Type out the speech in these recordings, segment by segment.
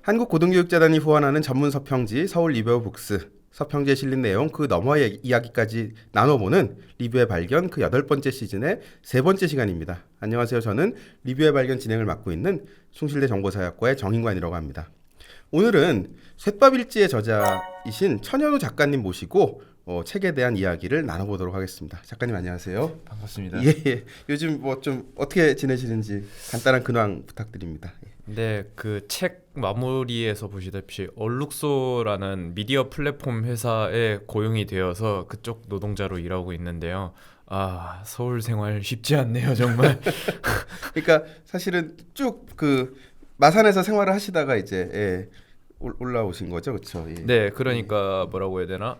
한국고등교육재단이 후원하는 전문 서평지 서울 리뷰어 북스, 서평지에 실린 내용 그 너머의 이야기까지 나눠보는 리뷰의 발견 그 8번째 시즌의 3번째 시간입니다. 안녕하세요. 저는 리뷰의 발견 진행을 맡고 있는 숭실대 정보사역과의 정인관이라고 합니다. 오늘은 쇳밥일지의 저자이신 천현우 작가님 모시고 책에 대한 이야기를 나눠보도록 하겠습니다. 작가님 안녕하세요. 반갑습니다. 예. 요즘 뭐 좀 어떻게 지내시는지 간단한 근황 부탁드립니다. 네, 그 책 마무리에서 보시다시피 얼룩소라는 미디어 플랫폼 회사에 고용이 되어서 그쪽 노동자로 일하고 있는데요. 아, 서울 생활 쉽지 않네요, 정말. 그러니까 사실은 쭉 그 마산에서 생활을 하시다가 이제 올라오신 거죠, 그렇죠? 예. 네, 그러니까 뭐라고 해야 되나?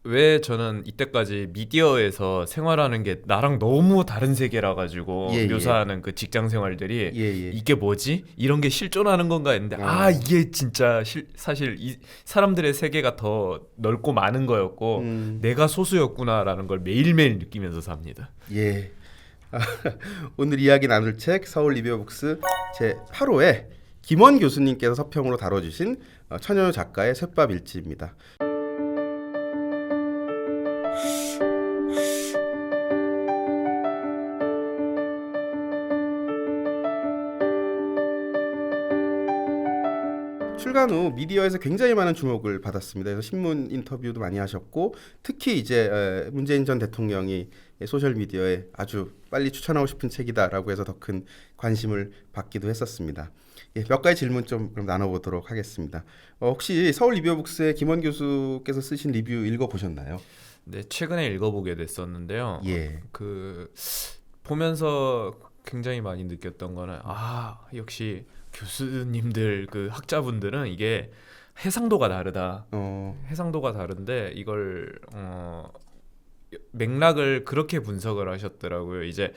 왜 저는 이때까지 미디어에서 생활하는 게 나랑 너무 다른 세계라 가지고 예, 예. 묘사하는 그 직장 생활들이 예, 예. 이게 뭐지? 이런 게 실존하는 건가 했는데 이게 진짜 사실 이 사람들의 세계가 더 넓고 많은 거였고 내가 소수였구나라는 걸 매일매일 느끼면서 삽니다. 예. 오늘 이야기 나눌 책 서울 리뷰어 북스 제 8호에 김원 교수님께서 서평으로 다뤄주신 천현우 작가의 쇳밥일지입니다. 출간 후 미디어에서 굉장히 많은 주목을 받았습니다. 그래서 신문 인터뷰도 많이 하셨고 특히 이제 문재인 전 대통령이 소셜 미디어에 아주 빨리 추천하고 싶은 책이다라고 해서 더 큰 관심을 받기도 했었습니다. 예, 몇 가지 질문 좀 그럼 나눠보도록 하겠습니다. 혹시 서울 리뷰어북스의 김원 교수께서 쓰신 리뷰 읽어보셨나요? 네, 최근에 읽어보게 됐었는데요. 예. 그 보면서 굉장히 많이 느꼈던 거는 역시 교수님들 그 학자분들은 이게 해상도가 다르다. 해상도가 다른데 이걸 맥락을 그렇게 분석을 하셨더라고요. 이제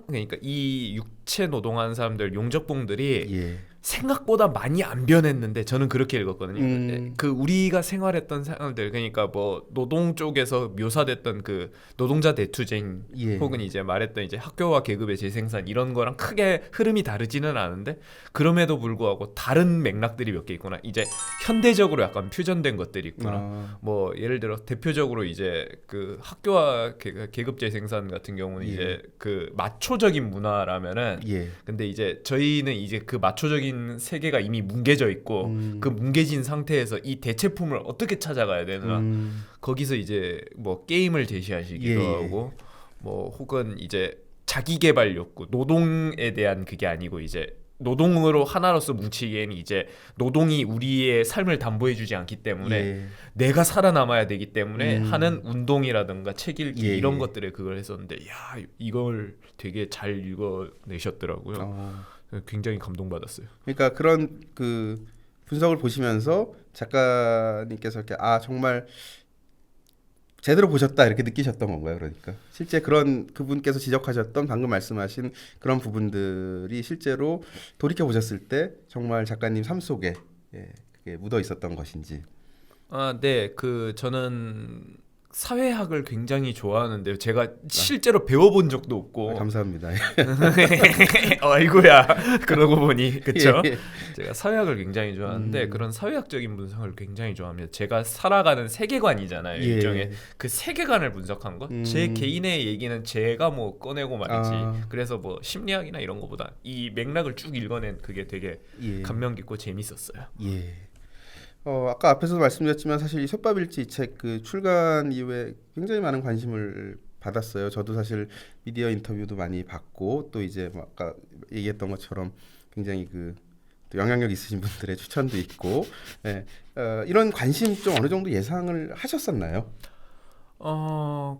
그러니까 이 육체 노동하는 사람들 용접봉들이 예. 생각보다 많이 안 변했는데 저는 그렇게 읽었거든요. 그 우리가 생활했던 사람들 그러니까 뭐 노동 쪽에서 묘사됐던 그 노동자 대투쟁 예. 혹은 이제 말했던 이제 학교와 계급의 재생산 이런 거랑 크게 흐름이 다르지는 않은데 그럼에도 불구하고 다른 맥락들이 몇 개 있구나. 이제 현대적으로 약간 퓨전된 것들이 있구나. 뭐 예를 들어 대표적으로 이제 그 학교와 계급 재생산 같은 경우는 예. 이제 그 마초적인 문화라면은 예. 근데 이제 저희는 이제 그 마초적인 세계가 이미 뭉개져 있고 그 뭉개진 상태에서 이 대체품을 어떻게 찾아가야 되나 거기서 이제 뭐 게임을 제시하시기도 예. 하고 뭐 혹은 이제 자기 개발 욕구 노동에 대한 그게 아니고 이제 노동으로 하나로서 뭉치기에는 이제 노동이 우리의 삶을 담보해주지 않기 때문에 예. 내가 살아남아야 되기 때문에 하는 운동이라든가 책 읽기 예. 이런 것들에 그걸 했었는데 야 이걸 되게 잘 읽어내셨더라고요. 굉장히 감동받았어요. 그러니까 그런 그 분석을 보시면서 작가님께서 이렇게 정말 제대로 보셨다 이렇게 느끼셨던 건가요? 그러니까 실제 그런 그분께서 지적하셨던 방금 말씀하신 그런 부분들이 실제로 돌이켜 보셨을 때 정말 작가님 삶 속에 그게 묻어 있었던 것인지. 네, 그 저는 사회학을 굉장히 좋아하는데요. 제가 실제로 배워본 적도 없고. 감사합니다. 아이고야. 그러고 보니 그렇죠. 예. 제가 사회학을 굉장히 좋아하는데 그런 사회학적인 분석을 굉장히 좋아합니다. 제가 살아가는 세계관이잖아요. 예. 일종의 그 세계관을 분석한 거. 제 개인의 얘기는 제가 뭐 꺼내고 말이지. 그래서 뭐 심리학이나 이런 거보다 이 맥락을 쭉 읽어낸 그게 되게 감명 깊고 재밌었어요. 예. 아까 앞에서도 말씀드렸지만 사실 이 쇳밥일지 책 그 출간 이후에 굉장히 많은 관심을 받았어요. 저도 사실 미디어 인터뷰도 많이 받고 또 이제 뭐 아까 얘기했던 것처럼 굉장히 그 또 영향력 있으신 분들의 추천도 있고 이런 관심 좀 어느 정도 예상을 하셨었나요?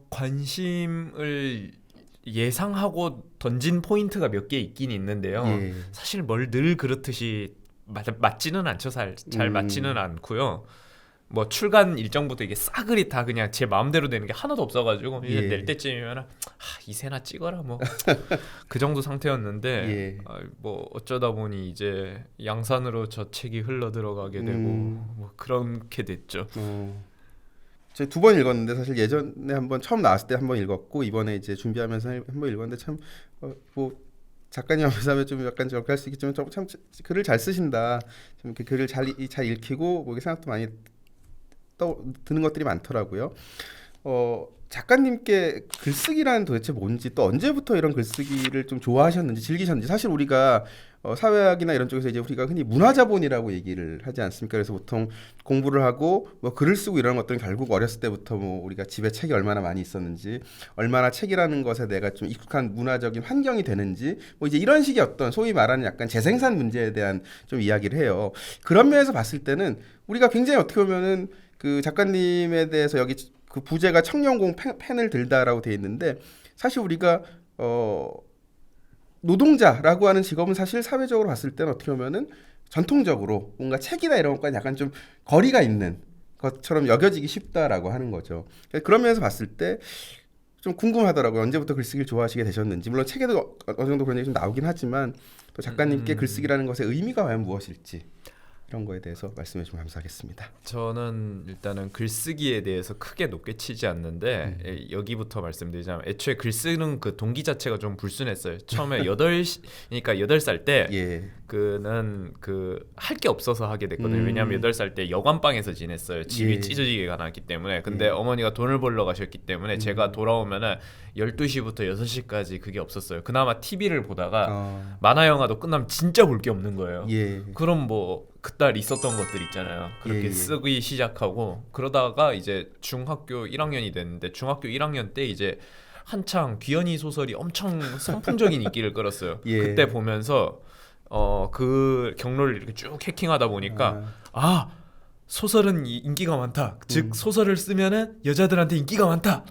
관심을 예상하고 던진 포인트가 몇 개 있긴 있는데요. 예. 사실 뭘 늘 그렇듯이 맞지는 않죠. 잘 맞지는 않고요. 뭐 출간 일정부터 이게 싸그리 다 그냥 제 마음대로 되는 게 하나도 없어가지고 이제 낼 때쯤이면 이세나 찍어라 뭐 그 정도 상태였는데 뭐 어쩌다 보니 이제 양산으로 저 책이 흘러 들어가게 되고 뭐 그렇게 됐죠. 제가 2번 읽었는데 사실 예전에 한번 처음 나왔을 때 한번 읽었고 이번에 이제 준비하면서 한번 읽었는데 참 뭐 작가님 앞에서 하면 좀 약간 저렇게 할 수 있겠지만 참 글을 잘 쓰신다. 좀 이렇게 글을 잘 읽히고 뭐 생각도 많이 드는 것들이 많더라고요. 작가님께 글쓰기란 도대체 뭔지 또 언제부터 이런 글쓰기를 좀 좋아하셨는지 즐기셨는지 사실 우리가 사회학이나 이런 쪽에서 이제 우리가 흔히 문화자본이라고 얘기를 하지 않습니까? 그래서 보통 공부를 하고 뭐 글을 쓰고 이런 것들은 결국 어렸을 때부터 뭐 우리가 집에 책이 얼마나 많이 있었는지 얼마나 책이라는 것에 내가 좀 익숙한 문화적인 환경이 되는지 뭐 이제 이런 식의 어떤 소위 말하는 약간 재생산 문제에 대한 좀 이야기를 해요. 그런 면에서 봤을 때는 우리가 굉장히 어떻게 보면은 그 작가님에 대해서 여기 그 부제가 청년공 펜을 들다라고 돼 있는데 사실 우리가 노동자라고 하는 직업은 사실 사회적으로 봤을 때는 어떻게 보면은 전통적으로 뭔가 책이나 이런 것과 약간 좀 거리가 있는 것처럼 여겨지기 쉽다라고 하는 거죠. 그런 면에서 봤을 때 좀 궁금하더라고요. 언제부터 글쓰기를 좋아하시게 되셨는지. 물론 책에도 어느 정도 그런 얘기 좀 나오긴 하지만 또 작가님께 글쓰기라는 것의 의미가 과연 무엇일지 이런 거에 대해서 말씀해 주시면 감사하겠습니다. 저는 일단은 글쓰기에 대해서 크게 높게 치지 않는데 여기부터 말씀드리자면 애초에 글 쓰는 그 동기 자체가 좀 불순했어요. 처음에 그러니까 8살 때 예. 그는 그 할 게 없어서 하게 됐거든요. 왜냐하면 8살 때 여관방에서 지냈어요. 집이 예. 찢어지게 가났기 때문에. 근데 예. 어머니가 돈을 벌러 가셨기 때문에 제가 돌아오면은 12시부터 6시까지 그게 없었어요. 그나마 TV를 보다가 만화 영화도 끝나면 진짜 볼 게 없는 거예요. 예. 그럼 뭐 그딸 있었던 것들 있잖아요. 그렇게 예. 쓰기 시작하고 그러다가 이제 중학교 1학년이 됐는데 중학교 1학년 때 이제 한창 귀현이 소설이 엄청 선풍적인 인기를 끌었어요. 예. 그때 보면서 그 경로를 이렇게 쭉 해킹하다 보니까 소설은 인기가 많다. 즉 소설을 쓰면은 여자들한테 인기가 많다.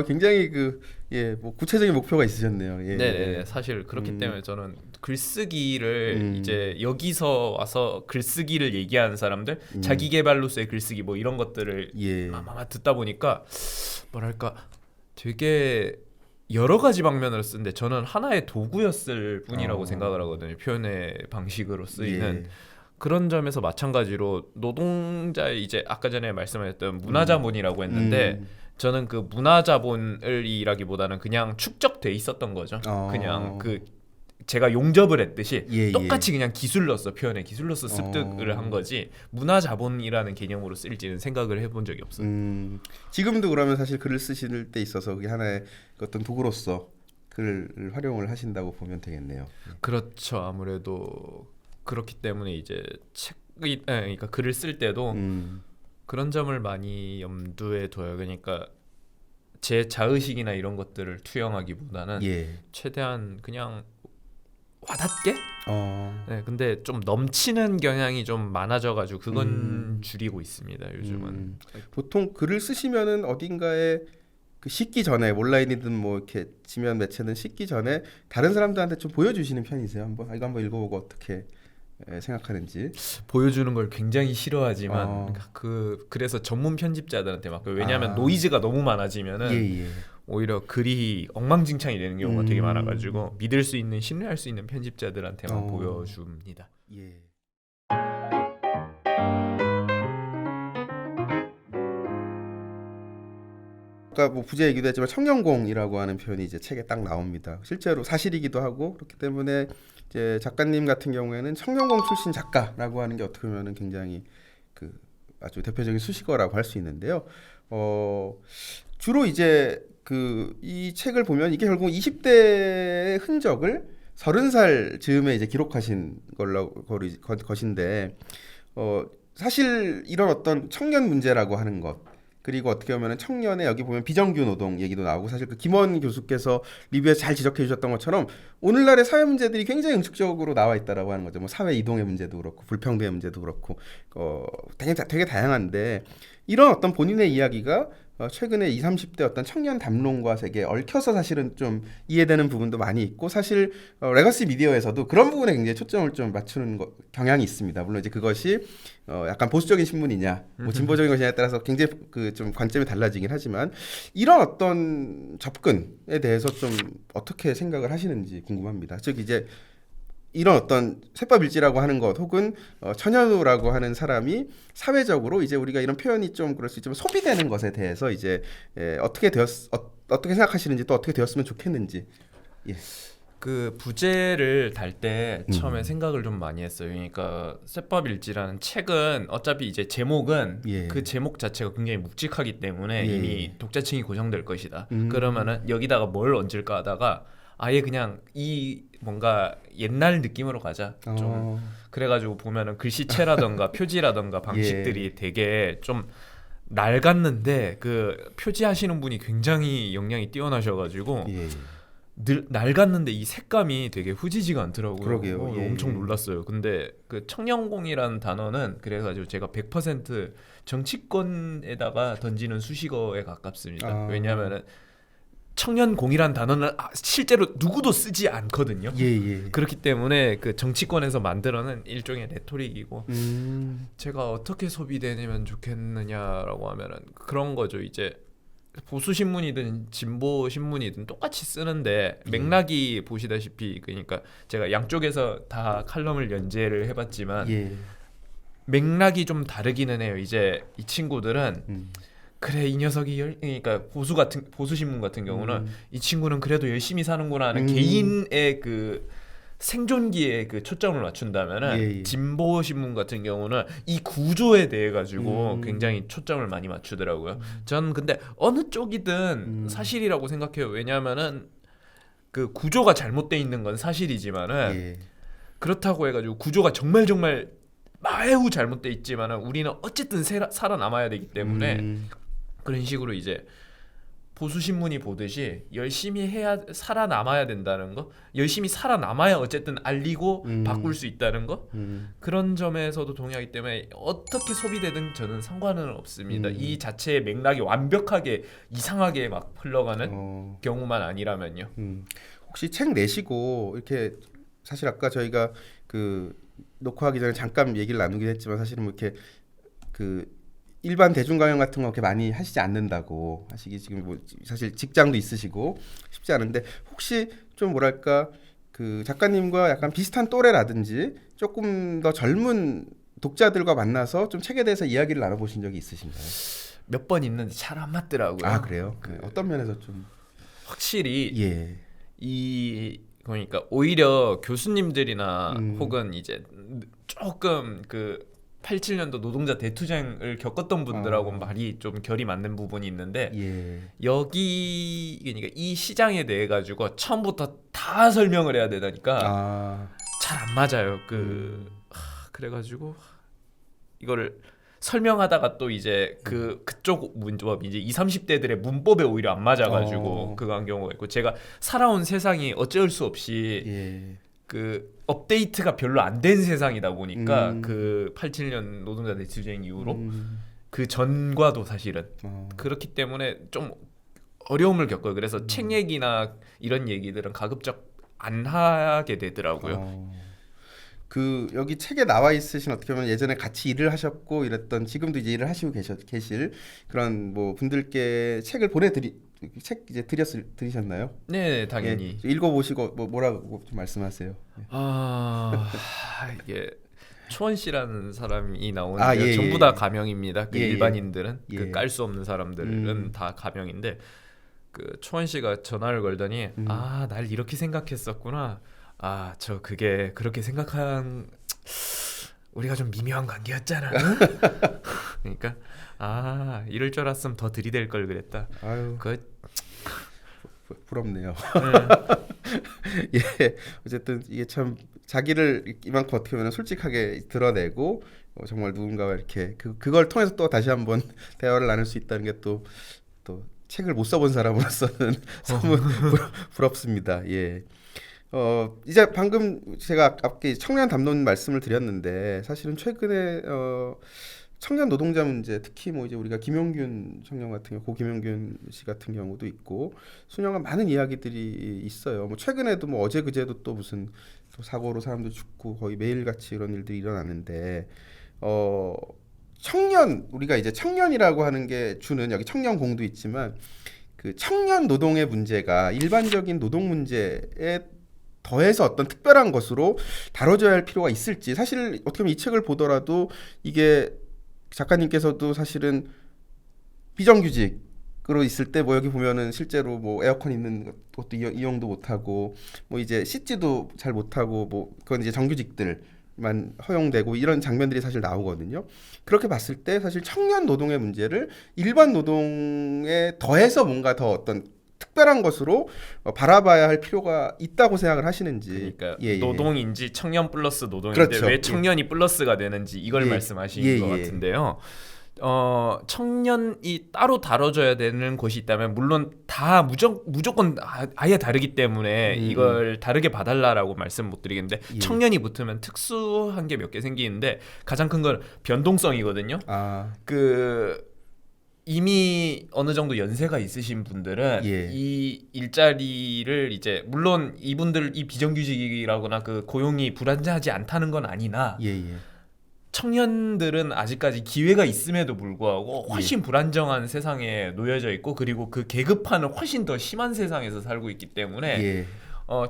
굉장히 뭐 구체적인 목표가 있으셨네요. 예. 네, 사실 그렇기 때문에 저는 글쓰기를 이제 여기서 와서 글쓰기를 얘기하는 사람들, 자기 개발로서의 글쓰기 뭐 이런 것들을 듣다 보니까 뭐랄까 되게 여러 가지 방면으로 쓰는데 저는 하나의 도구였을 뿐이라고 생각을 하거든요. 표현의 방식으로 쓰이는. 그런 점에서 마찬가지로 노동자 이제 아까 전에 말씀하셨던 문화자본이라고 했는데 저는 그 문화자본을이라기보다는 그냥 축적돼 있었던 거죠. 그냥 그 제가 용접을 했듯이 똑같이 그냥 기술로서 표현에 기술로서 습득을 한 거지 문화자본이라는 개념으로 쓸지는 생각을 해본 적이 없어요. 지금도 그러면 사실 글을 쓰실 때 있어서 그게 하나의 어떤 도구로서 글을 활용을 하신다고 보면 되겠네요. 그렇죠. 아무래도 그렇기 때문에 이제 그러니까 글을 쓸 때도 그런 점을 많이 염두에 둬요. 그러니까 제 자의식이나 이런 것들을 투영하기보다는 최대한 그냥 와닿게. 네, 근데 좀 넘치는 경향이 좀 많아져가지고 그건 줄이고 있습니다. 요즘은. 보통 글을 쓰시면은 어딘가에 그 씻기 전에 온라인이든 뭐 이렇게 지면 매체든 씻기 전에 다른 사람들한테 좀 보여주시는 편이세요? 이거 한번 읽어보고 어떻게 생각하는지. 보여주는 걸 굉장히 싫어하지만 그래서 전문 편집자들한테 막 왜냐하면 노이즈가 너무 많아지면은 오히려 글이 엉망진창이 되는 경우가 되게 많아가지고 믿을 수 있는 신뢰할 수 있는 편집자들한테만 보여줍니다. 아까 뭐 부제 얘기도 했지만 청년공이라고 하는 표현이 이제 책에 딱 나옵니다. 실제로 사실이기도 하고 그렇기 때문에 이제 작가님 같은 경우에는 청년공 출신 작가라고 하는 게 어떻게 보면은 굉장히 그 아주 대표적인 수식어라고 할 수 있는데요. 주로 이제 이 책을 보면 이게 결국 20대의 흔적을 30살 즈음에 이제 기록하신 것인데 사실 이런 어떤 청년 문제라고 하는 것 그리고 어떻게 보면 청년의 여기 보면 비정규 노동 얘기도 나오고 사실 그 김원 교수께서 리뷰에서 잘 지적해 주셨던 것처럼 오늘날의 사회 문제들이 굉장히 응축적으로 나와 있다라고 하는 거죠. 뭐 사회 이동의 문제도 그렇고 불평등의 문제도 그렇고 되게 다양한데 이런 어떤 본인의 이야기가 최근에 20, 30대 어떤 청년 담론과 되게 얽혀서 사실은 좀 이해되는 부분도 많이 있고 사실 레거시 미디어에서도 그런 부분에 굉장히 초점을 좀 맞추는 경향이 있습니다. 물론 이제 그것이 약간 보수적인 신문이냐, 뭐 진보적인 것이냐에 따라서 굉장히 좀 관점이 달라지긴 하지만 이런 어떤 접근에 대해서 좀 어떻게 생각을 하시는지 궁금합니다. 즉 이제 이런 어떤 셋밥일지라고 하는 것 혹은 천연우라고 하는 사람이 사회적으로 이제 우리가 이런 표현이 좀 그럴 수 있지만 소비되는 것에 대해서 이제 어떻게 생각하시는지 또 어떻게 되었으면 좋겠는지. 그 부제를 달 때 처음에 음. 생각을 좀 많이 했어요. 그러니까 셋밥일지라는 책은 어차피 이제 제목은 예. 그 제목 자체가 굉장히 묵직하기 때문에 예. 이미 독자층이 고정될 것이다. 음. 그러면은 여기다가 뭘 얹을까 하다가 아예 그냥 이 뭔가 옛날 느낌으로 가자. 좀 어. 그래가지고 보면은 글씨체라던가 표지라던가 방식들이 예. 되게 좀 낡았는데 그 표지하시는 분이 굉장히 역량이 뛰어나셔가지고 예. 늘 낡았는데 이 색감이 되게 후지지가 않더라고요. 그러게요. 예. 엄청 놀랐어요. 근데 그 청년공이라는 단어는 그래가지고 제가 100% 정치권에다가 던지는 수식어에 가깝습니다. 아. 왜냐하면은 청년공이란 단어는 실제로 누구도 쓰지 않거든요. 예, 예. 그렇기 때문에 그 정치권에서 만들어낸 일종의 레토릭이고 제가 어떻게 소비되면 좋겠느냐라고 하면은 그런 거죠. 이제 보수 신문이든 진보 신문이든 똑같이 쓰는데 맥락이 보시다시피 그러니까 제가 양쪽에서 다 칼럼을 연재를 해봤지만 예. 맥락이 좀 다르기는 해요. 이제 이 친구들은 그래 이 녀석이 그러니까 보수 신문 같은 경우는 이 친구는 그래도 열심히 사는구나 하는 개인의 그 생존기에 그 초점을 맞춘다면은 예, 예. 진보 신문 같은 경우는 이 구조에 대해 가지고 굉장히 초점을 많이 맞추더라고요. 전 근데 어느 쪽이든 사실이라고 생각해요. 왜냐하면은 그 구조가 잘못돼 있는 건 사실이지만은 예. 그렇다고 해가지고 구조가 정말 매우 잘못돼 있지만은 우리는 어쨌든 살아남아야 되기 때문에 그런 식으로 이제 보수 신문이 보듯이 열심히 해야 살아남아야 된다는 거, 열심히 살아남아야 어쨌든 알리고 바꿀 수 있다는 거 그런 점에서도 동의하기 때문에 어떻게 소비되든 저는 상관은 없습니다. 이 자체의 맥락이 완벽하게 이상하게 막 흘러가는 경우만 아니라면요. 혹시 책 내시고 이렇게 사실 아까 저희가 그 녹화하기 전에 잠깐 얘기를 나누긴 했지만 사실은 뭐 이렇게 그 일반 대중 강연 같은 거 그렇게 많이 하시지 않는다고 하시기 지금 뭐 사실 직장도 있으시고 쉽지 않은데 혹시 좀 뭐랄까 그 작가님과 약간 비슷한 또래라든지 조금 더 젊은 독자들과 만나서 좀 책에 대해서 이야기를 나눠보신 적이 있으신가요? 몇 번 있는데 잘 안 맞더라고요. 아 그래요? 어떤 면에서 좀 확실히 예. 이 그러니까 오히려 교수님들이나 혹은 이제 조금 그 87년도 노동자 대투쟁을 겪었던 분들하고 말이 좀 결이 맞는 부분이 있는데 예. 여기 그러니까 이 시장에 대해 가지고 처음부터 다 설명을 해야 되다니까 잘 안 맞아요. 그래가지고 이거를 설명하다가 또 이제 그쪽 문법 이제 20, 30대들의 문법에 오히려 안 맞아가지고 그런 경우가 있고 제가 살아온 세상이 어쩔 수 없이 예. 그 업데이트가 별로 안 된 세상이다 보니까 그 87년 노동자 대투쟁 이후로 그 전과도 사실은 그렇기 때문에 좀 어려움을 겪어요. 그래서 책 얘기나 이런 얘기들은 가급적 안 하게 되더라고요. 그 여기 책에 나와 있으신 어떻게 보면 예전에 같이 일을 하셨고 이랬던 지금도 이제 일을 하시고 계실 그런 뭐 분들께 책을 책 이제 들으셨나요? 네, 당연히. 예, 읽어보시고 뭐라고 좀 말씀하세요. 이게 초원 씨라는 사람이 나오는데 예, 전부 예, 다 예. 가명입니다. 그 예, 일반인들은 예. 그 깔 수 없는 사람들은 다 가명인데 그 초원 씨가 전화를 걸더니 날 이렇게 생각했었구나. 저 그게 그렇게 생각한 우리가 좀 미묘한 관계였잖아. 그러니까 이럴 줄 알았으면 더 들이댈 걸 그랬다. 아유, 부럽네요. 네. 예, 어쨌든 이게 참 자기를 이만큼 어떻게 보면 솔직하게 드러내고 정말 누군가와 이렇게 그걸 통해서 또 다시 한번 대화를 나눌 수 있다는 게 또 책을 못 써본 사람으로서는 너무 부럽습니다. 예. 이제 방금 제가 앞에 청년 담론 말씀을 드렸는데 사실은 최근에 청년 노동자 문제 특히 뭐 이제 우리가 김용균 청년 같은 경우 고김용균 씨 같은 경우도 있고 수년간 많은 이야기들이 있어요. 뭐 최근에도 뭐 어제 그제도 또 무슨 또 사고로 사람들 죽고 거의 매일같이 이런 일들이 일어나는데 우리가 이제 청년이라고 하는 게 주는 여기 청년공도 있지만 그 청년 노동의 문제가 일반적인 노동 문제에 더해서 어떤 특별한 것으로 다뤄져야 할 필요가 있을지 사실 어떻게 보면 이 책을 보더라도 이게 작가님께서도 사실은 비정규직 그로 있을 때 뭐 여기 보면은 실제로 뭐 에어컨 있는 것도 이용도 못 하고 뭐 이제 씻지도 잘 못 하고 뭐 그건 이제 정규직들만 허용되고 이런 장면들이 사실 나오거든요. 그렇게 봤을 때 사실 청년 노동의 문제를 일반 노동에 더해서 뭔가 더 어떤 특별한 것으로 바라봐야 할 필요가 있다고 생각을 하시는지. 그러니까 예, 예. 노동인지 청년 플러스 노동인데 그렇죠. 왜 청년이 플러스가 되는지 이걸 예. 말씀하시는 예, 것 예. 같은데요. 청년이 따로 다뤄져야 되는 것이 있다면 물론 다 무조건 아예 다르기 때문에 이걸 다르게 봐달라라고 말씀 못 드리겠는데 예. 청년이 붙으면 특수한 게 몇 개 생기는데 가장 큰 건 변동성이거든요. 아, 그 이미 어느 정도 연세가 있으신 분들은 예. 이 일자리를 이제 물론 이분들 이 비정규직이라거나 그 고용이 불안정하지 않다는 건 아니나 예, 예. 청년들은 아직까지 기회가 있음에도 불구하고 훨씬 불안정한 세상에 놓여져 있고 그리고 그 계급화는 훨씬 더 심한 세상에서 살고 있기 때문에 예.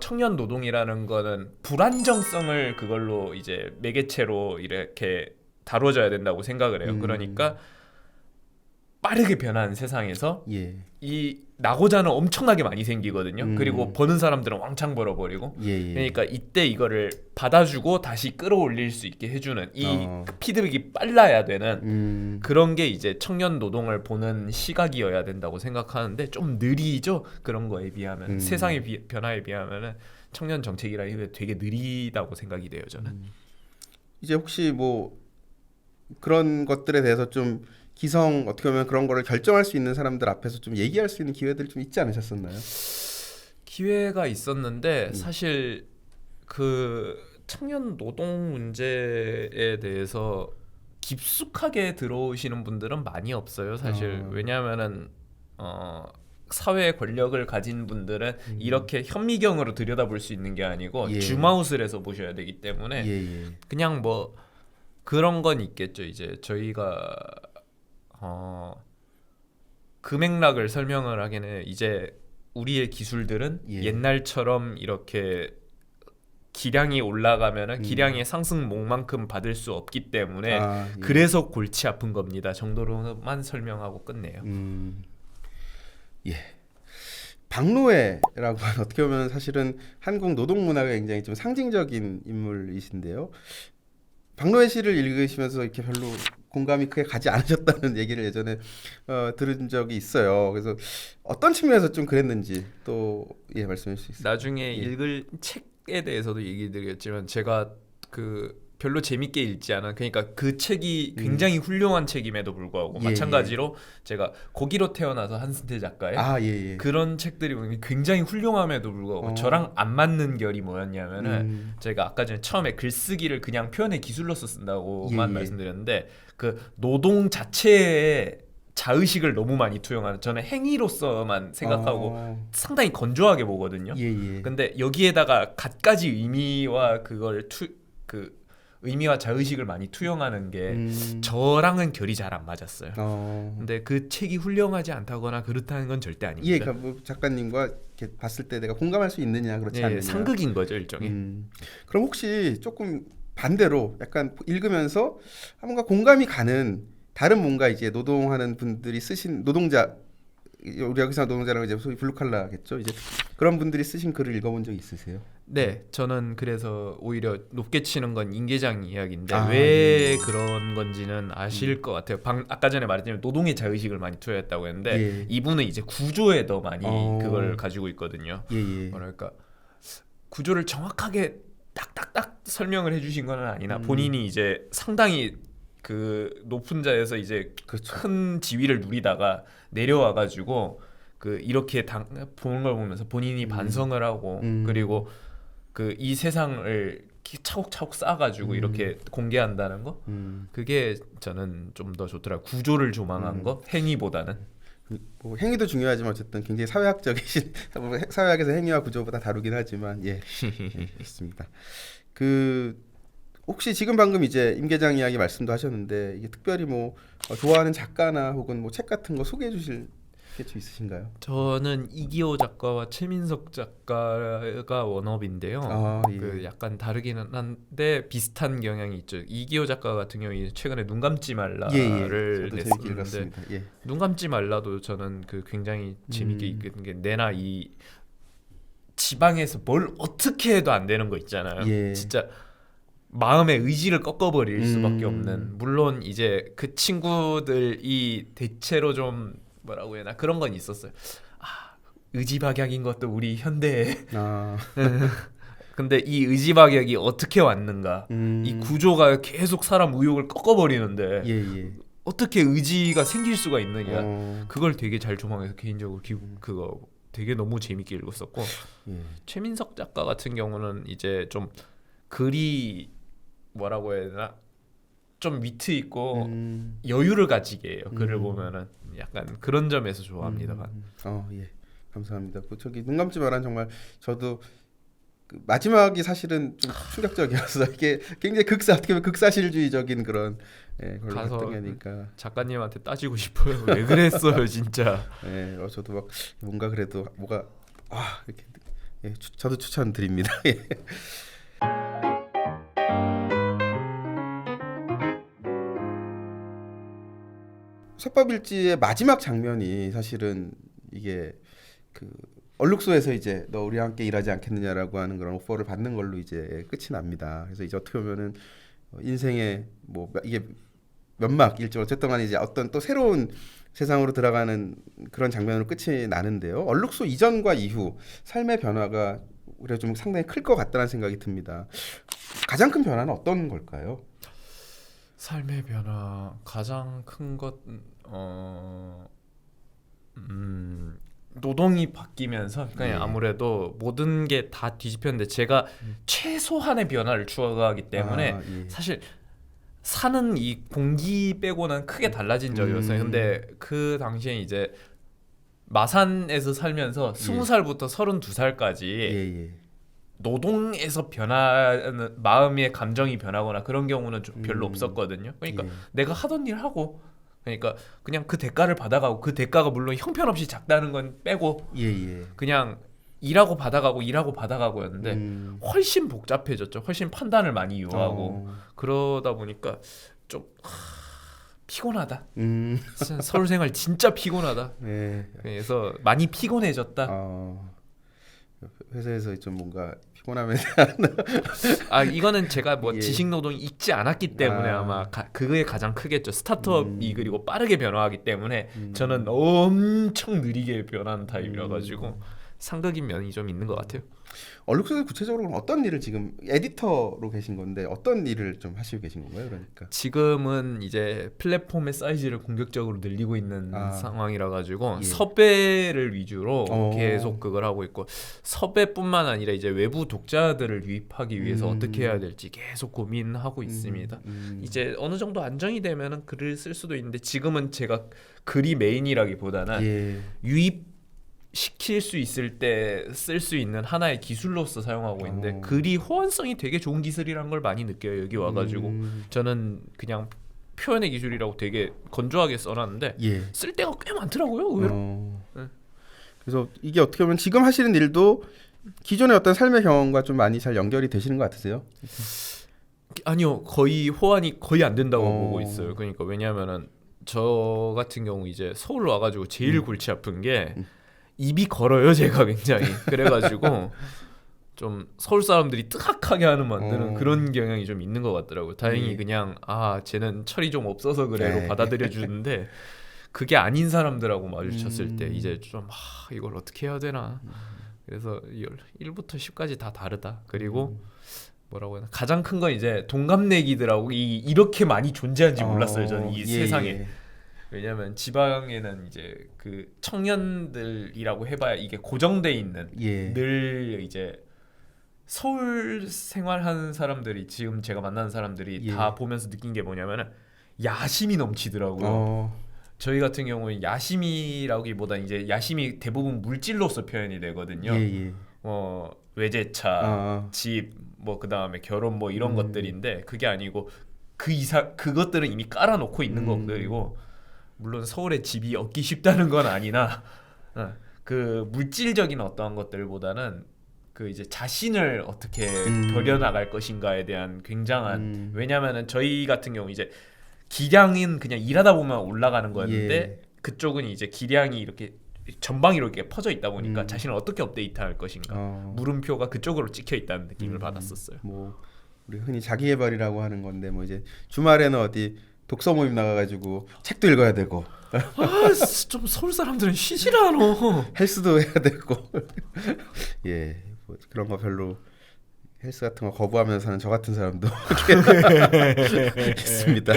청년 노동이라는 거는 불안정성을 그걸로 이제 매개체로 이렇게 다뤄져야 된다고 생각을 해요. 그러니까 빠르게 변하는 세상에서 예. 이 낙오자는 엄청나게 많이 생기거든요. 그리고 버는 사람들은 왕창 벌어버리고. 예, 예. 그러니까 이때 이거를 받아주고 다시 끌어올릴 수 있게 해주는 이 어. 피드백이 빨라야 되는 그런 게 이제 청년 노동을 보는 시각이어야 된다고 생각하는데 좀 느리죠. 그런 거에 비하면 세상의 변화에 비하면은 청년 정책이라는 게 되게 느리다고 생각이 돼요. 저는. 이제 혹시 뭐 그런 것들에 대해서 좀 기성 어떻게 보면 그런 거를 결정할 수 있는 사람들 앞에서 좀 얘기할 수 있는 기회들이 좀 있지 않으셨었나요? 기회가 있었는데 사실 그 청년 노동 문제에 대해서 깊숙하게 들어오시는 분들은 많이 없어요. 사실 왜냐하면은 사회 권력을 가진 분들은 이렇게 현미경으로 들여다볼 수 있는 게 아니고 예. 줌아웃을 해서 보셔야 되기 때문에 예, 예. 그냥 뭐 그런 건 있겠죠. 이제 저희가 그 맥락을 설명을 하기는 이제 우리의 기술들은 예. 옛날처럼 이렇게 기량이 올라가면은 기량의 상승목만큼 받을 수 없기 때문에 아, 예. 그래서 골치 아픈 겁니다 정도로만 설명하고 끝내요. 예. 박노해라고 하는 어떻게 보면 사실은 한국 노동 문화의 굉장히 좀 상징적인 인물이신데요. 박노해 시를 읽으시면서 이렇게 별로 공감이 크게 가지 않으셨다는 얘기를 예전에 들은 적이 있어요. 그래서 어떤 측면에서 좀 그랬는지 또 예, 말씀해 주실 수 있어요? 나중에 읽을 책에 대해서도 얘기 드렸지만 제가 그 별로 재밌게 읽지 않은 그러니까 그 책이 굉장히 훌륭한 책임에도 불구하고 예, 마찬가지로 제가 고기로 태어나서 한승태 작가의 아, 예, 예. 그런 책들이 보면 굉장히 훌륭함에도 불구하고 저랑 안 맞는 결이 뭐였냐면은 제가 아까 전에 처음에 글쓰기를 그냥 표현의 기술로서 쓴다고만 예, 예. 말씀드렸는데 그 노동 자체에 자의식을 너무 많이 투영하는 저는 행위로서만 생각하고 상당히 건조하게 보거든요. 예, 예. 근데 여기에다가 갖가지 의미와 그걸 그 의미와 자의식을 많이 투영하는 게 저랑은 결이 잘 안 맞았어요. 근데 그 책이 훌륭하지 않다거나 그렇다는 건 절대 아닙니다. 예, 그러니까 뭐 작가님과 이렇게 봤을 때 내가 공감할 수 있느냐 그렇지 예, 않느냐. 상극인 거죠 일종의. 그럼 혹시 조금 반대로 약간 읽으면서 뭔가 공감이 가는 다른 뭔가 이제 노동하는 분들이 쓰신 노동자 우리 여기서 노동자라고 이제 소위 블루칼라겠죠. 이제 그런 분들이 쓰신 글을 읽어본 적 있으세요? 네, 저는 그래서 오히려 높게 치는 건 임계장 이야기인데 아, 왜 그런 건지는 아실 것 같아요. 아까 전에 말했지만 노동의 자의식을 많이 투여했다고 했는데 예. 이분은 이제 구조에 더 많이 그걸 가지고 있거든요. 예, 예. 뭐랄까 구조를 정확하게 딱딱딱 설명을 해주신 건 아니나 본인이 이제 상당히 그 높은 자에서 이제 그렇죠. 큰 지위를 누리다가 내려와가지고 그 이렇게 보는 걸 보면서 본인이 반성을 하고 그리고 그 이 세상을 차곡차곡 쌓아가지고 이렇게 공개한다는 거 그게 저는 좀 더 좋더라고요. 구조를 조망한 거 행위보다는. 뭐 행위도 중요하지만 어쨌든 굉장히 사회학적이신 사회학에서 행위와 구조보다 다루긴 하지만 예, 그렇습니다. 그 혹시 지금 방금 이제 임계장 이야기 말씀도 하셨는데 이게 특별히 뭐 좋아하는 작가나 혹은 뭐 책 같은 거 소개해 주실 스케치 있으신가요? 저는 이기호 작가와 최민석 작가가 원업인데요. 예. 그 약간 다르기는 한데 비슷한 경향이 있죠. 이기호 작가 같은 경우에 최근에 눈 감지 말라를 저도 재밌게 냈었는데 읽었습니다. 예. 눈 감지 말라도 저는 그 굉장히 재밌게 읽은 게 내나 이 지방에서 뭘 어떻게 해도 안 되는 거 있잖아요. 예. 진짜 마음의 의지를 꺾어버릴 수밖에 없는. 물론 이제 그 친구들이 대체로 좀 뭐라고 해야 하나 그런 건 있었어요. 의지박약인 것도 우리 현대에 근데 이 의지박약이 어떻게 왔는가 이 구조가 계속 사람 의욕을 꺾어버리는데 예. 어떻게 의지가 생길 수가 있느냐 그걸 되게 잘 조망해서 개인적으로 그거 되게 너무 재밌게 읽었었고 예. 최민석 작가 같은 경우는 이제 좀 글이 뭐라고 해야 되나 좀 위트 있고 여유를 가지게 해요. 글을 보면은 약간 그런 점에서 좋아합니다. 예. 감사합니다. 그 저기 눈 감지 말란 정말 저도 그 마지막이 사실은 좀 충격적이었어. 이게 굉장히 어떻게 보면 극사실주의적인 그런 걸로 가서 갔던 게니까. 작가님한테 따지고 싶어요. 왜 그랬어요, 진짜. 예. 저도 막 뭔가 그래도 뭐가 이렇게 저도 추천드립니다. 예. 석밥일지의 마지막 장면이 사실은 이게 그 얼룩소에서 이제 너 우리와 함께 일하지 않겠느냐라고 하는 그런 오퍼를 받는 걸로 이제 끝이 납니다. 그래서 이제 어떻게 보면은 인생의 뭐 이게 면막일지 어쨌든 간에 이제 어떤 또 새로운 세상으로 들어가는 그런 장면으로 끝이 나는데요. 얼룩소 이전과 이후 삶의 변화가 우리가 좀 상당히 클 것 같다는 생각이 듭니다. 가장 큰 변화는 어떤 걸까요? 삶의 변화 가장 큰 것 노동이 바뀌면서 그냥 아무래도 모든 게 다 뒤집혔는데 제가 최소한의 변화를 추구하기 때문에 사실 사는 이 공기 빼고는 크게 달라진 적이었어요. 근데 그 당시에 이제 마산에서 살면서 20살부터 32살까지 노동에서 변하는 마음의 감정이 변하거나 그런 경우는 좀 별로 없었거든요. 그러니까 내가 하던 일 하고 그러니까 그냥 그 대가를 받아가고 그 대가가 물론 형편없이 작다는 건 빼고 그냥 일하고 받아가고였는데 훨씬 복잡해졌죠. 훨씬 판단을 많이 요하고 그러다 보니까 좀 피곤하다. 서울 생활 진짜 피곤하다. 그래서 많이 피곤해졌다. 회사에서 좀 뭔가 피곤하면 이거는 제가 뭐 지식 노동이 있지 않았기 때문에 아마 그게 가장 크겠죠. 스타트업이 그리고 빠르게 변화하기 때문에 저는 엄청 느리게 변하는 타입이라 가지고 상극인 면이 좀 있는 것 같아요. 얼룩소에서 구체적으로 어떤 일을 지금 에디터로 계신 건데 어떤 일을 좀 하시고 계신 건가요? 그러니까 지금은 이제 플랫폼의 사이즈를 공격적으로 늘리고 있는 상황이라 가지고 섭외를 위주로 계속 그걸 하고 있고 섭외뿐만 아니라 이제 외부 독자들을 유입하기 위해서 어떻게 해야 될지 계속 고민하고 있습니다. 이제 어느 정도 안정이 되면은 글을 쓸 수도 있는데 지금은 제가 글이 메인이라기보다는 유입 시킬 수 있을 때 쓸 수 있는 하나의 기술로서 사용하고 있는데 글이 호환성이 되게 좋은 기술이란 걸 많이 느껴요. 여기 와가지고 저는 그냥 표현의 기술이라고 되게 건조하게 써놨는데 쓸 때가 꽤 많더라고요. 의외로. 그래서 이게 어떻게 보면 지금 하시는 일도 기존의 어떤 삶의 경험과 좀 많이 잘 연결이 되시는 것 같으세요? 아니요, 거의 호환이 거의 안 된다고 보고 있어요. 그러니까 왜냐하면은 저 같은 경우 이제 서울 와가지고 제일 골치 아픈 게 입이 걸어요, 제가 굉장히. 그래가지고 좀 서울 사람들이 뜨악하게 만드는 그런 경향이 좀 있는 것 같더라고요. 다행히 그냥 쟤는 철이 좀 없어서 그래로 받아들여 주는데 그게 아닌 사람들하고 마주쳤을 때 이제 좀 이걸 어떻게 해야 되나. 그래서 1부터 10까지 다 다르다. 그리고 뭐라고 해야 되나 가장 큰 건 이제 동갑내기들하고 이렇게 많이 존재한지 몰랐어요. 저는 이 세상에. 왜냐면 지방에는 이제 그 청년들이라고 해봐야 이게 고정돼 있는 늘 이제 서울 생활하는 사람들이 지금 제가 만나는 사람들이 다 보면서 느낀 게 뭐냐면은 야심이 넘치더라고요. 저희 같은 경우는 야심이라기보다 이제 야심이 대부분 물질로서 표현이 되거든요. 외제차, 집, 뭐 그 다음에 결혼 뭐 이런 것들인데 그게 아니고 그 이상 그것들은 이미 깔아놓고 있는 것들이고. 물론 서울에 집이 얻기 쉽다는 건 아니나 그 물질적인 어떠한 것들보다는 그 이제 자신을 어떻게 버려나갈 것인가에 대한 굉장한 왜냐면은 저희 같은 경우 이제 기량은 그냥 일하다 보면 올라가는 거였는데 예. 그쪽은 이제 기량이 이렇게 전방위로 이렇게 퍼져 있다 보니까 자신을 어떻게 업데이트할 것인가 물음표가 그쪽으로 찍혀 있다는 느낌을 받았었어요. 뭐 우리 흔히 자기계발이라고 하는 건데 뭐 이제 주말에는 어디 독서 모임 나가가지고 책도 읽어야 되고 좀 서울 사람들은 쉬질 않아. 헬스도 해야 되고 예, 뭐 그런 거 별로 헬스 같은 거 거부하면서 사는 저 같은 사람도 있습니다.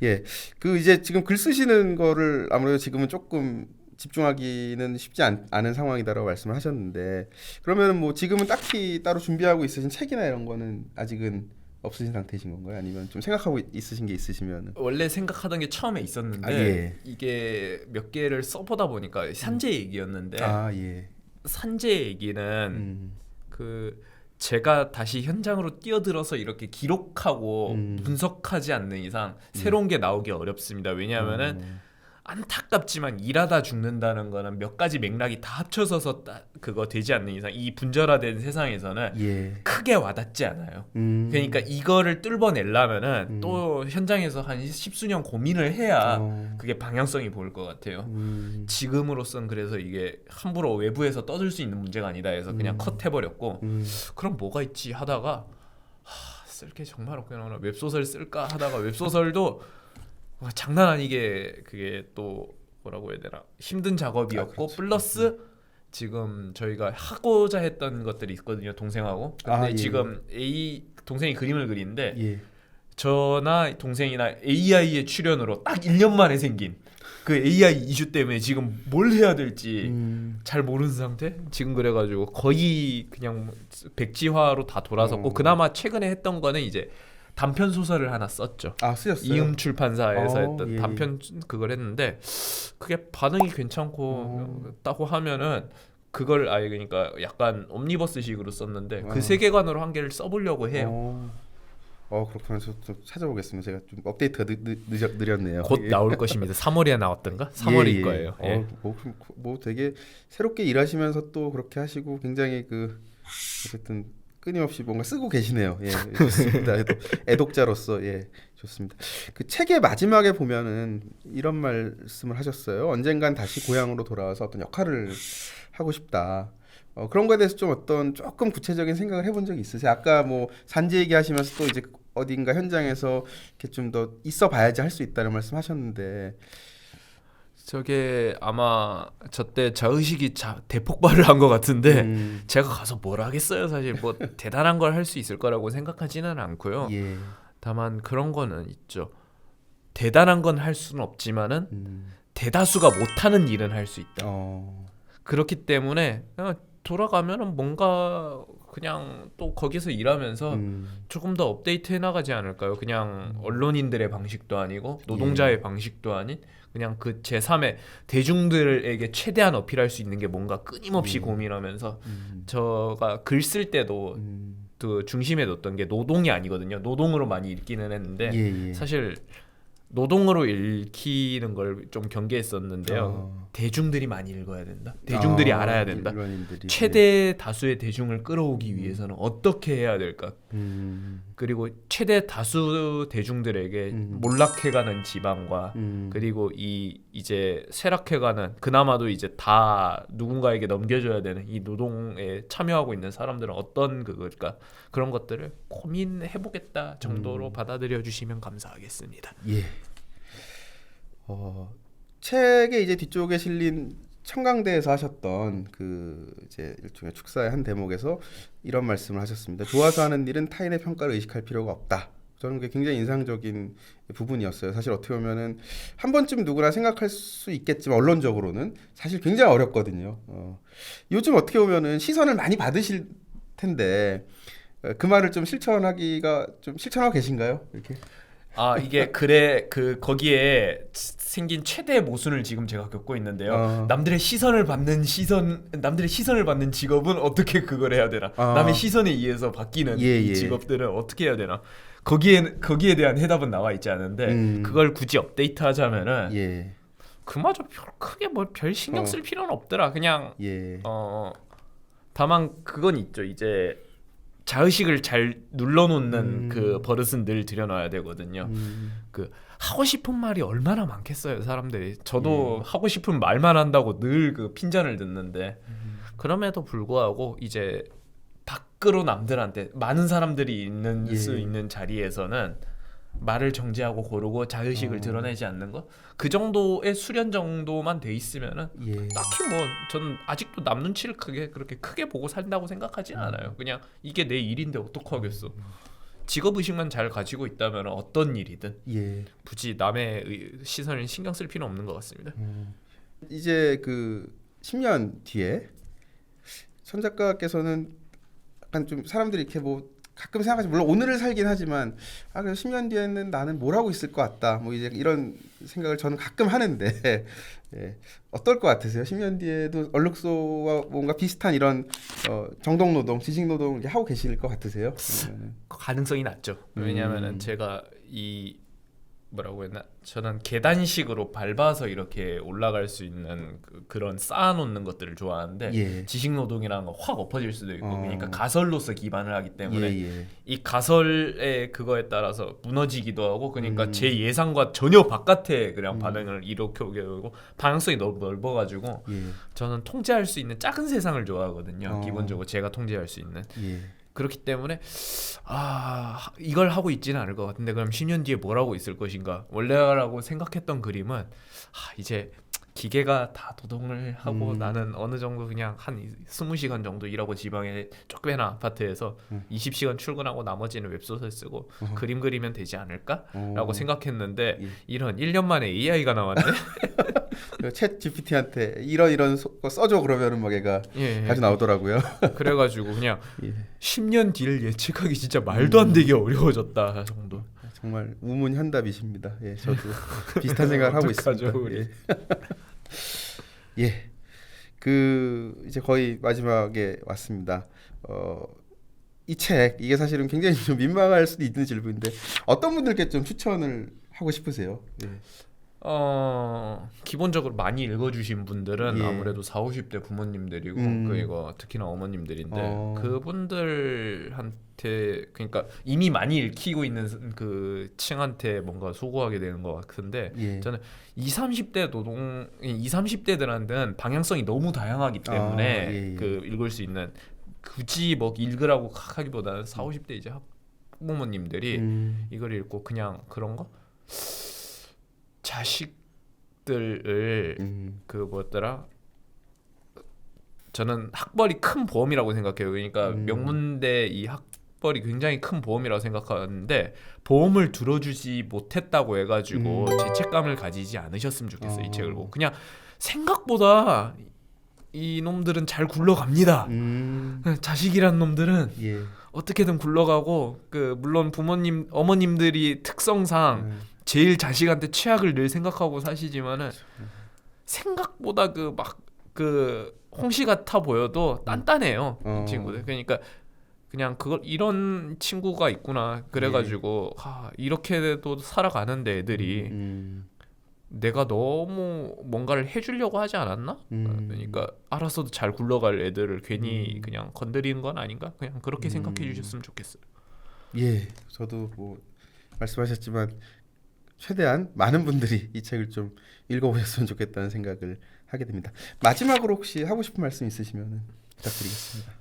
예, 그 이제 지금 글 쓰시는 거를 아무래도 지금은 조금 집중하기는 쉽지 않은 상황이다라고 말씀을 하셨는데 그러면 뭐 지금은 딱히 따로 준비하고 있으신 책이나 이런 거는 아직은 없으신 상태이신 건가요? 아니면 좀 생각하고 있으신 게 있으시면 원래 생각하던 게 처음에 있었는데 예. 이게 몇 개를 써보다 보니까 산재 얘기였는데 예. 산재 얘기는 그 제가 다시 현장으로 뛰어들어서 이렇게 기록하고 분석하지 않는 이상 새로운 게 나오기 어렵습니다. 왜냐하면은 안타깝지만 일하다 죽는다는 거는 몇 가지 맥락이 다 합쳐져서 그거 되지 않는 이상 이 분절화된 세상에서는 예. 크게 와닿지 않아요. 그러니까 이거를 뚫어내려면은 또 현장에서 한 십수년 고민을 해야 그게 방향성이 보일 것 같아요. 지금으로선 그래서 이게 함부로 외부에서 떠들 수 있는 문제가 아니다 해서 그냥 컷해버렸고 그럼 뭐가 있지 하다가 쓸 게 정말 없구나 웹소설 쓸까 하다가 웹소설도 장난 아니게 그게 또 뭐라고 해야 되나 힘든 작업이었고 그렇죠. 플러스 지금 저희가 하고자 했던 것들이 있거든요 동생하고 근데 예. 지금 동생이 그림을 그리는데 예. 저나 동생이나 AI의 출연으로 딱 1년 만에 생긴 그 AI 이슈 때문에 지금 뭘 해야 될지 잘 모르는 상태 지금 그래가지고 거의 그냥 백지화로 다 돌아섰고 그나마 최근에 했던 거는 이제 단편 소설을 하나 썼죠. 쓰셨어요? 이음 출판사에서 했던 예. 단편 그걸 했는데 그게 반응이 괜찮고 따고 하면은 그걸 아예 그러니까 약간 옴니버스식으로 썼는데 그 세계관으로 한 개를 써보려고 해요. 그렇구나. 저 좀 찾아보겠습니다. 제가 좀 업데이트가 느렸네요. 곧 나올 것입니다. 3월에 나왔던가? 3월일 거예요. 예. 뭐 되게 새롭게 일하시면서 또 그렇게 하시고 굉장히 그 어쨌든 끊임없이 뭔가 쓰고 계시네요. 예, 좋습니다. 애독자로서 예, 좋습니다. 그 책의 마지막에 보면은 이런 말씀을 하셨어요. 언젠간 다시 고향으로 돌아와서 어떤 역할을 하고 싶다. 그런 거에 대해서 좀 어떤 조금 구체적인 생각을 해본 적이 있으세요? 아까 뭐 산지 얘기하시면서 또 이제 어딘가 현장에서 이렇게 좀 더 있어봐야지 할 수 있다는 말씀하셨는데. 저게 아마 저때 자의식이 대폭발을 한 것 같은데 제가 가서 뭘 하겠어요. 사실 뭐 대단한 걸 할 수 있을 거라고 생각하지는 않고요. 예. 다만 그런 거는 있죠. 대단한 건 할 수는 없지만은 대다수가 못하는 일은 할 수 있다. 그렇기 때문에 돌아가면은 뭔가 그냥 또 거기서 일하면서 조금 더 업데이트 해나가지 않을까요? 그냥 언론인들의 방식도 아니고 노동자의 방식도 아닌 그냥 그 제3의 대중들에게 최대한 어필할 수 있는 게 뭔가 끊임없이 고민하면서 제가 글 쓸 때도 그 중심에 뒀던 게 노동이 아니거든요. 노동으로 많이 읽기는 했는데 사실 노동으로 읽히는 걸 좀 경계했었는데요. 대중들이 많이 읽어야 된다. 대중들이 알아야 된다. 일반인들이. 최대 다수의 대중을 끌어오기 위해서는 어떻게 해야 될까? 그리고 최대 다수 대중들에게 몰락해가는 지방과 그리고 이제 쇠락해가는 그나마도 이제 다 누군가에게 넘겨줘야 되는 이 노동에 참여하고 있는 사람들은 어떤 그걸까? 그런 것들을 고민해보겠다 정도로 받아들여 주시면 감사하겠습니다. 예. 책의 이제 뒤쪽에 실린 청강대에서 하셨던 그 이제 일종의 축사의 한 대목에서 이런 말씀을 하셨습니다. 좋아서 하는 일은 타인의 평가를 의식할 필요가 없다. 저는 그게 굉장히 인상적인 부분이었어요. 사실 어떻게 보면은 한 번쯤 누구나 생각할 수 있겠지만 언론적으로는 사실 굉장히 어렵거든요. 요즘 어떻게 보면은 시선을 많이 받으실 텐데 그 말을 좀 실천하고 계신가요? 이렇게? 이게 거기에 생긴 최대 모순을 지금 제가 겪고 있는데요. 남들의 시선을 받는 직업은 어떻게 그걸 해야 되나? 남의 시선에 의해서 바뀌는 이 직업들은 어떻게 해야 되나? 거기에 대한 해답은 나와 있지 않은데 그걸 굳이 업데이트하자면은 예. 그마저 크게 뭐 별 신경 쓸 필요는 없더라. 그냥 예. 다만 그건 있죠. 이제 자의식을 잘 눌러놓는 그 버릇은 늘 들여놔야 되거든요. 그 하고 싶은 말이 얼마나 많겠어요, 사람들이. 저도 하고 싶은 말만 한다고 늘 그 핀잔을 듣는데 그럼에도 불구하고 이제 밖으로 남들한테 많은 사람들이 있는 수 있는 자리에서는 말을 정제하고 고르고 자의식을 드러내지 않는 것, 그 정도의 수련 정도만 돼 있으면은 딱히 뭐 저는 아직도 남 눈치를 그렇게 크게 보고 산다고 생각하지는 않아요. 그냥 이게 내 일인데 어떡하겠어. 직업 의식만 잘 가지고 있다면 어떤 일이든 굳이 남의 시선을 신경 쓸 필요 없는 것 같습니다. 이제 그 10년 뒤에 천 작가께서는 약간 좀 사람들이 이렇게 뭐 가끔 생각하지, 물론 오늘을 살긴 하지만 그래서 10년 뒤에는 나는 뭘 하고 있을 것 같다, 뭐 이제 이런 생각을 저는 가끔 하는데 예, 어떨 것 같으세요? 10년 뒤에도 얼룩소와 뭔가 비슷한 이런 정독노동, 지식노동을 하고 계실 것 같으세요? 가능성이 낮죠. 왜냐하면은 제가 이 뭐라고 했나, 저는 계단식으로 밟아서 이렇게 올라갈 수 있는 그런 쌓아놓는 것들을 좋아하는데 지식노동이라는 건 확 엎어질 수도 있고 그러니까 가설로서 기반을 하기 때문에 이 가설의 그거에 따라서 무너지기도 하고 그러니까 제 예상과 전혀 바깥의 그냥 반응을 일으켜오게 되고 방향성이 너무 넓어가지고 저는 통제할 수 있는 작은 세상을 좋아하거든요. 기본적으로 제가 통제할 수 있는. 그렇기 때문에 이걸 하고 있지는 않을 것 같은데 그럼 10년 뒤에 뭘 하고 있을 것인가. 원래라고 생각했던 그림은 이제 기계가 다 노동을 하고 나는 어느 정도 그냥 한 20시간 정도 일하고 지방에 쫓겨난 아파트에서 20시간 출근하고 나머지는 웹소설 쓰고 그림 그리면 되지 않을까? 라고 생각했는데 이런 1년 만에 AI가 나왔네. 챗 GPT한테 이런 거 써줘 그러면은 막 얘가 다시 나오더라고요. 그래가지고 그냥 10년 뒤를 예측하기 진짜 말도 안 되게 어려워졌다 정도. 정말 우문현답이십니다. 예, 저도 비슷한 생각을 하고 있습니다. 우리. 그 이제 거의 마지막에 왔습니다. 이 책, 이게 사실은 굉장히 좀 민망할 수도 있는 질문인데 어떤 분들께 좀 추천을 하고 싶으세요? 기본적으로 많이 읽어주신 분들은 아무래도 40, 50대 부모님들이고 그리고 특히나 어머님들인데 그분들한테, 그러니까 이미 많이 읽히고 있는 그 층한테 뭔가 소구하게 되는 것 같은데 저는 20, 30대들한테는 방향성이 너무 다양하기 때문에 그 읽을 수 있는, 굳이 뭐 읽으라고 하기보다는 40, 50대 이제 학부모님들이 이걸 읽고 그냥 그런 거? 자식들을 그 뭐였더라? 저는 학벌이 큰 보험이라고 생각해요. 그러니까 명문대 이 학벌이 굉장히 큰 보험이라고 생각하는데 보험을 들어주지 못했다고 해가지고 죄책감을 가지지 않으셨으면 좋겠어요. 이 책을 보고 그냥 생각보다 이 놈들은 잘 굴러갑니다. 자식이란 놈들은 어떻게든 굴러가고 물론 부모님 어머님들이 특성상 제일 자식한테 최악을 늘 생각하고 사시지만은 생각보다 홍시 같아 보여도 단단해요. 이 친구들. 그러니까 그냥 이런 친구가 있구나. 그래가지고 이렇게도 살아가는데 애들이 내가 너무 뭔가를 해주려고 하지 않았나? 그러니까 알아서도 잘 굴러갈 애들을 괜히 그냥 건드리는 건 아닌가? 그냥 그렇게 생각해 주셨으면 좋겠어요. 저도 뭐 말씀하셨지만 최대한 많은 분들이 이 책을 좀 읽어보셨으면 좋겠다는 생각을 하게 됩니다. 마지막으로 혹시 하고 싶은 말씀 있으시면 부탁드리겠습니다.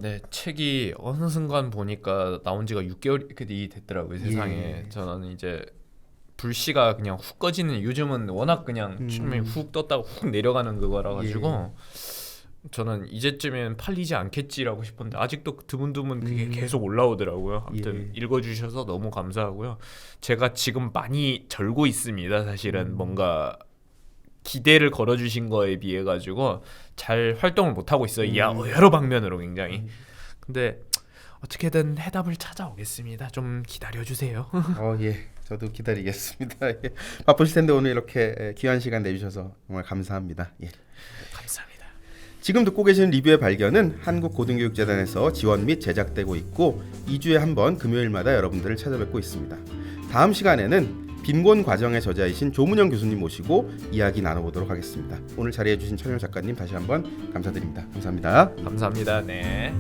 네. 책이 어느 순간 보니까 나온 지가 6개월이 됐더라고요, 세상에. 저는 이제 불씨가 그냥 훅 꺼지는, 요즘은 워낙 그냥 춤이 훅 떴다가 훅 내려가는 그거라 가지고 저는 이제쯤엔 팔리지 않겠지라고 싶은데 아직도 드문드문 그게 계속 올라오더라고요. 아무튼 읽어주셔서 너무 감사하고요. 제가 지금 많이 절고 있습니다. 사실은 뭔가 기대를 걸어주신 거에 비해 가지고 잘 활동을 못 하고 있어요. 여러 방면으로 굉장히. 근데 어떻게든 해답을 찾아오겠습니다. 좀 기다려주세요. 저도 기다리겠습니다. 바쁘실 텐데 오늘 이렇게 귀한 시간 내주셔서 정말 감사합니다. 감사합니다. 지금 듣고 계시는 리뷰의 발견은 한국고등교육재단에서 지원 및 제작되고 있고 2주에 한 번 금요일마다 여러분들을 찾아뵙고 있습니다. 다음 시간에는 빈곤 과정의 저자이신 조문영 교수님 모시고 이야기 나눠보도록 하겠습니다. 오늘 자리해주신 천영 작가님 다시 한번 감사드립니다. 감사합니다. 감사합니다. 네.